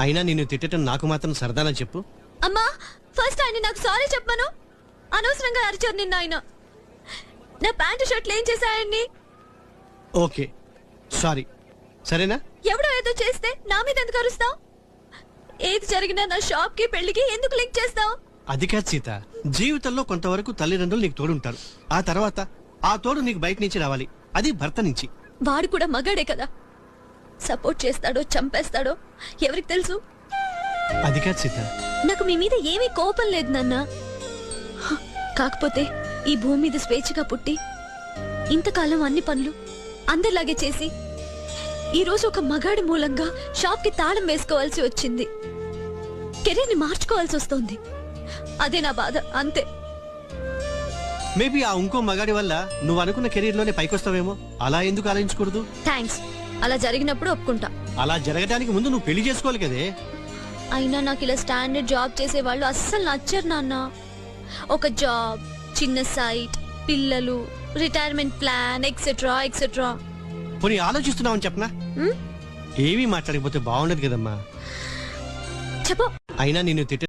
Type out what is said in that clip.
అయినా నిన్ను తిట్టడం నాకు మాత్రం సరదానా చెప్పు. అమ్మా ఫస్ట్ ఆయన నాకు సారీ చెప్పను. అనవసరంగా అరిచారు నిన్న ఆయన. నా ప్యాంటు షర్ట్లు ఏం చేశాయండి? ఓకే సారీ, సరేనా? ఎవడో ఏదో చేస్తే నా మీద ఎందుకు అరుస్తావు? ఏది జరిగినా నా షాప్ కి పెళ్లికి ఎందుకు లింక్ చేస్తావు? అది కాదు సీత, జీవితంలో కొంతవరకు తల్లిదండ్రులు నీకు తోడుంటారు. ఆ తర్వాత ఆ తోడు నీకు బయట నుంచి రావాలి, అది భర్త నుంచి. వాడు కూడా మగాడే కదా, సపోర్ట్ చేస్తాడో చంపేస్తాడో ఎవరికి తెలుసు? అది కాదు సీత. నాకు మీ మీద ఏమీ కోపం లేదు నాన్న. కాకపోతే ఈ భూమి మీద స్వేచ్ఛగా పుట్టి ఇంతకాలం అన్ని పనులు అందరిలాగే చేసి ఈ రోజు ఒక మగాడి మూలంగా షాప్ కి తాళం వేసుకోవాల్సి వచ్చింది. కెరీర్ ని మార్చుకోవాల్సి వస్తోంది. అదే నా బాధ, అంతే. మేబీ ఆ ఇంకో మగాడి వల్ల నువ్వు అనుకున్న కెరీర్ లోనే పైకొస్తావేమో. అలా ఎందుకు ఆలోచించకూడదు? థ్యాంక్స్. అలా జరిగినప్పుడు ఒప్పుకుంటా. అలా జరగడానికి ముందు నువ్వు పెళ్లి చేసుకోవాలి కదే. అయినా నాకు ఇలా స్టాండర్డ్ జాబ్ చేసే వాళ్ళు అస్సలు నచ్చరు నాన్న. ఒక జాబ్, చిన్న సైట్, పిల్లలు, రిటైర్మెంట్ ప్లాన్ ఎక్సెట్రా ఎక్సెట్రా. పోనీ ఆలోచిస్తున్నావని చెప్పనా? ఏమీ మాట్లాడకపోతే బాగుండదు కదమ్మా. చెప్పు. అయినా నిన్ను తిట్ట